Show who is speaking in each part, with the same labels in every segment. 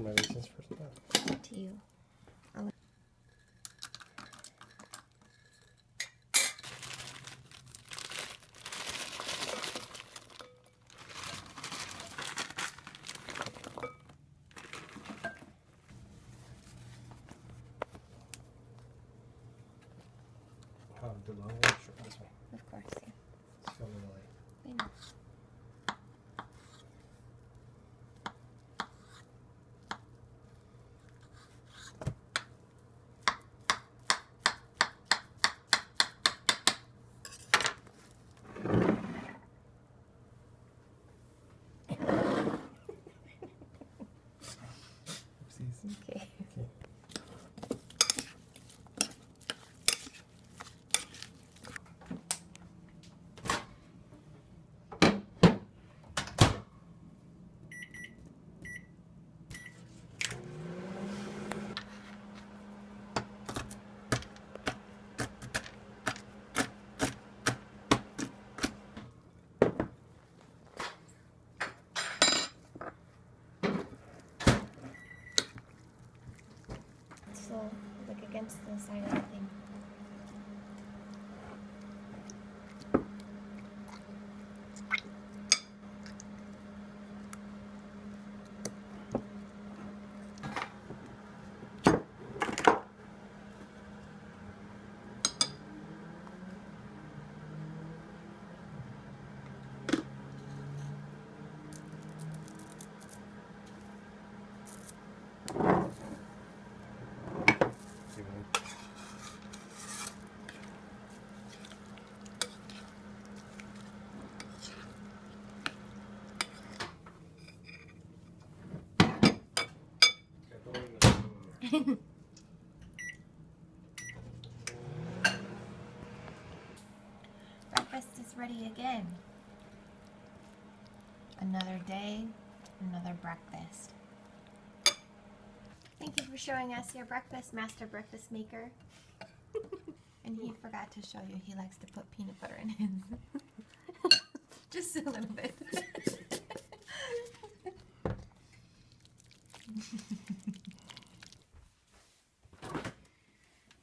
Speaker 1: put my raisins first.
Speaker 2: Up to you.
Speaker 1: The long way, sure, this way.
Speaker 2: Of course, yeah.
Speaker 1: It's filming away.
Speaker 2: I know.
Speaker 1: Oopsies.
Speaker 2: Okay.
Speaker 1: Okay.
Speaker 2: So, like against the side of the thing. Breakfast is ready again. Another day, another breakfast. Thank you for showing us your breakfast, Master Breakfast Maker. And he forgot to show you he likes to put peanut butter in his. Just a little bit.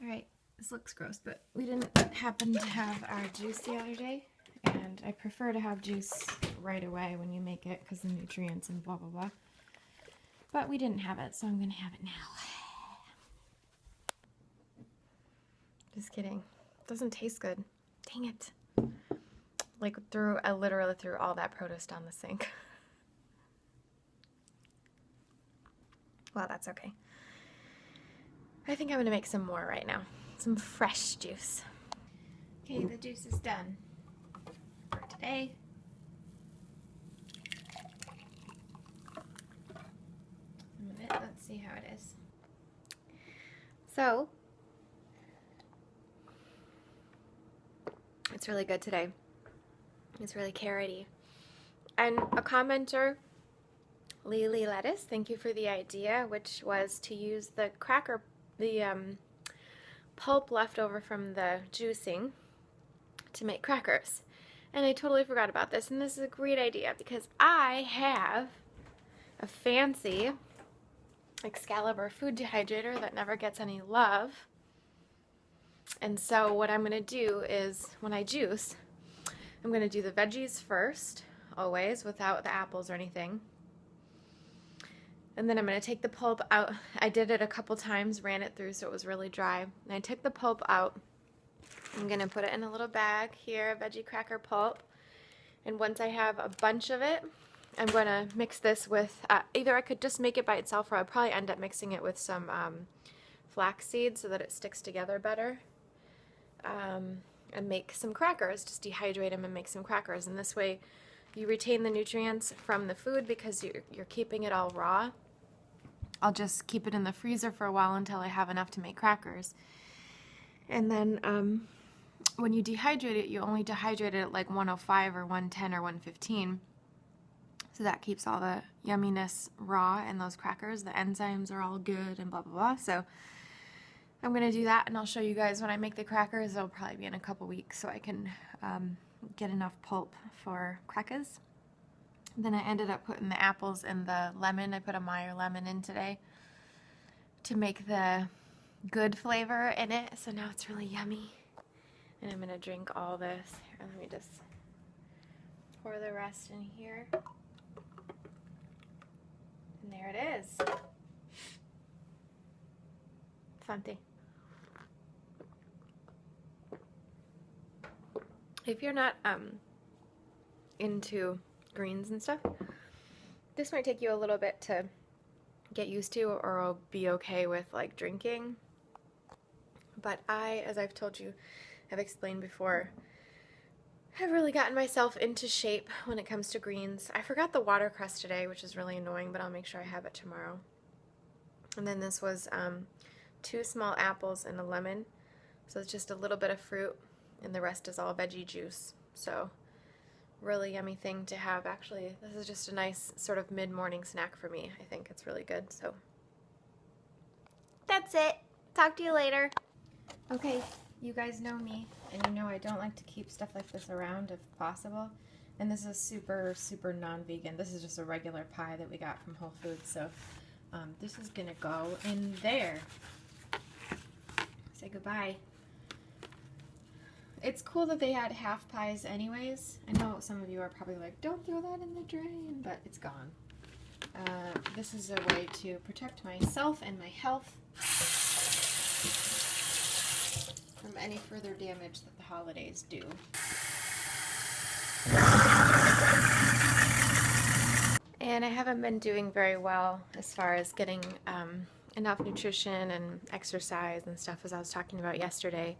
Speaker 2: Alright, this looks gross, but we didn't happen to have our juice the other day, and I prefer to have juice right away when you make it because the nutrients and blah blah blah. But we didn't have it, so I'm going to have it now. Just kidding. It doesn't taste good. Dang it. Like I literally threw all that produce down the sink. Well, that's okay. I think I'm going to make some more right now. Some fresh juice. Okay, the juice is done for today. A minute, let's see how it is. So, it's really good today. It's really carroty. And a commenter, Lily Lettuce, thank you for the idea, which was to use the pulp left over from the juicing to make crackers. And I totally forgot about this, and this is a great idea because I have a fancy Excalibur food dehydrator that never gets any love. And so what I'm going to do is, when I juice, I'm going to do the veggies first, always, without the apples or anything. And then I'm going to take the pulp out. I did it a couple times, ran it through so it was really dry. And I took the pulp out. I'm going to put it in a little bag here, veggie cracker pulp. And once I have a bunch of it, I'm going to mix this with, either I could just make it by itself, or I'd probably end up mixing it with some flax seeds so that it sticks together better. And make some crackers, just dehydrate them and make some crackers. And this way you retain the nutrients from the food because you're keeping it all raw. I'll just keep it in the freezer for a while until I have enough to make crackers. And then when you dehydrate it, you only dehydrate it at like 105 or 110 or 115. So that keeps all the yumminess raw in those crackers. The enzymes are all good and blah, blah, blah. So I'm going to do that, and I'll show you guys when I make the crackers. It'll probably be in a couple weeks so I can get enough pulp for crackers. Then I ended up putting the apples and the lemon. I put a Meyer lemon in today to make the good flavor in it. So now it's really yummy. And I'm gonna drink all this. Here, let me just pour the rest in here. And there it is. Santé. If you're not into greens and stuff, this might take you a little bit to get used to or be okay with like drinking. But as I've told you, I've explained before, I've really gotten myself into shape when it comes to greens. I forgot the watercress today, which is really annoying, but I'll make sure I have it tomorrow. And then this was 2 small apples and a lemon. So it's just a little bit of fruit, and the rest is all veggie juice. So really yummy thing to have. Actually, this is just a nice sort of mid-morning snack for me. I think it's really good. So that's it. Talk to you later. Okay, you guys know me, and you know I don't like to keep stuff like this around if possible. And this is super, super non-vegan. This is just a regular pie that we got from Whole Foods. So this is gonna go in there. Say goodbye. It's cool that they had half pies anyways. I know some of you are probably like, don't throw that in the drain, but it's gone. This is a way to protect myself and my health from any further damage that the holidays do. And I haven't been doing very well as far as getting enough nutrition and exercise and stuff, as I was talking about yesterday.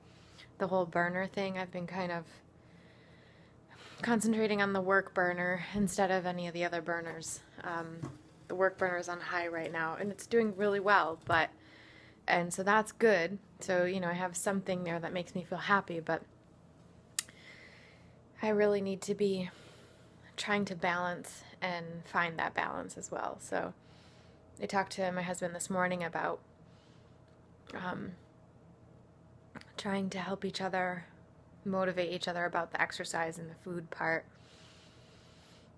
Speaker 2: The whole burner thing, I've been kind of concentrating on the work burner instead of any of the other burners. The work burner is on high right now, and it's doing really well, and so that's good. So, you know, I have something there that makes me feel happy, but I really need to be trying to balance and find that balance as well. So I talked to my husband this morning about trying to help each other, motivate each other about the exercise and the food part,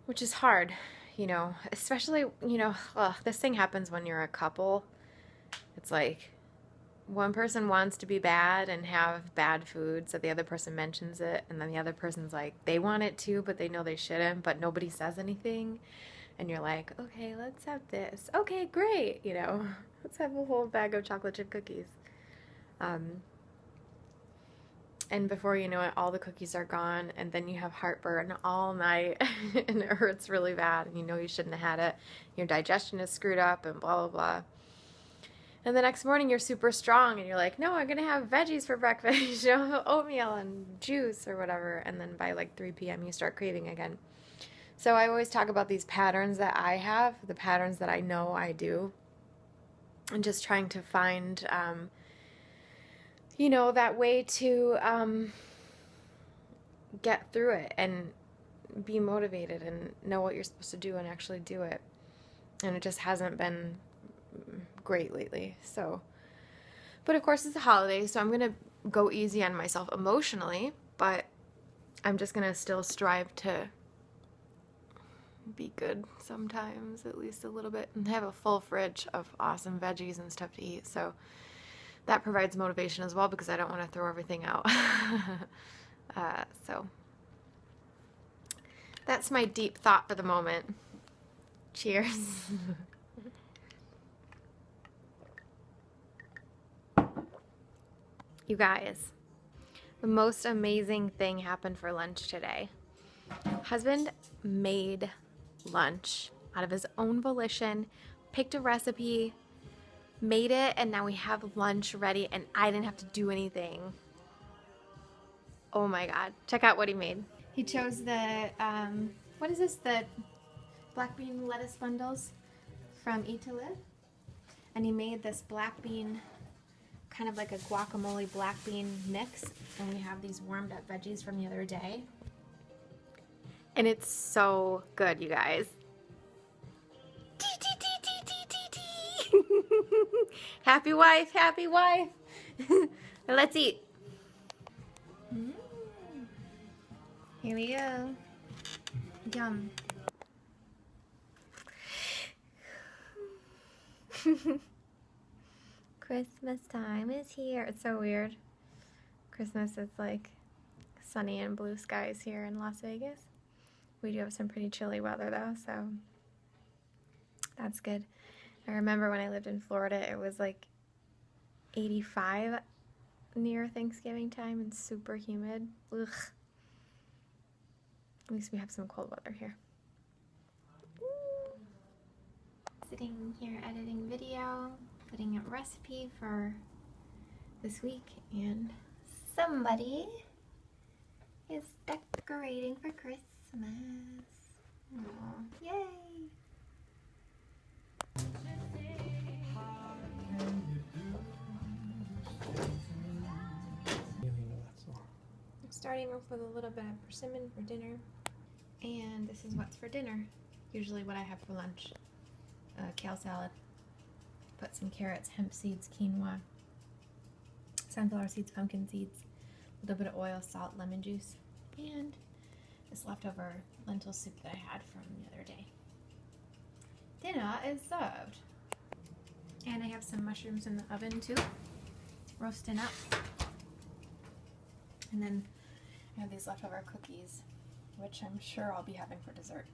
Speaker 2: which is hard, you know, especially, you know, this thing happens when you're a couple. It's like one person wants to be bad and have bad food, so the other person mentions it, and then the other person's like, they want it too, but they know they shouldn't, but nobody says anything, and you're like, okay, let's have this. Okay, great, you know, let's have a whole bag of chocolate chip cookies. And before you know it, all the cookies are gone, and then you have heartburn all night, and it hurts really bad, and you know you shouldn't have had it. Your digestion is screwed up, and blah, blah, blah. And the next morning, you're super strong, and you're like, no, I'm going to have veggies for breakfast, you know, oatmeal and juice or whatever, and then by like 3 p.m., you start craving again. So I always talk about these patterns that I have, the patterns that I know I do, and just trying to find you know, that way to get through it and be motivated and know what you're supposed to do and actually do it. And it just hasn't been great lately. So, but of course it's the holidays, so I'm going to go easy on myself emotionally, but I'm just going to still strive to be good sometimes, at least a little bit, and have a full fridge of awesome veggies and stuff to eat. So that provides motivation as well, because I don't want to throw everything out. So that's my deep thought for the moment. Cheers. You guys, the most amazing thing happened for lunch today. Husband made lunch out of his own volition, picked a recipe, made it, and now we have lunch ready, and I didn't have to do anything. Oh my God. Check out what he made. He chose the, what is this? The black bean lettuce bundles from Eat to Live. And he made this black bean, kind of like a guacamole black bean mix. And we have these warmed up veggies from the other day. And it's so good, you guys. Happy wife, happy wife. Let's eat. Here we go. Yum. Christmas time is here. It's so weird. Christmas is like sunny and blue skies here in Las Vegas. We do have some pretty chilly weather though, so that's good. I remember when I lived in Florida, it was like 85 near Thanksgiving time and super humid. Ugh. At least we have some cold weather here. Sitting here editing video, putting up recipe for this week, and somebody is decorating for Christmas. Aww, yay! I'm starting off with a little bit of persimmon for dinner, and this is what's for dinner. Usually what I have for lunch. Kale salad, put some carrots, hemp seeds, quinoa, sunflower seeds, pumpkin seeds, a little bit of oil, salt, lemon juice, and this leftover lentil soup that I had from the other day. Dinner is served. And I have some mushrooms in the oven too, roasting up. And then I have these leftover cookies, which I'm sure I'll be having for dessert.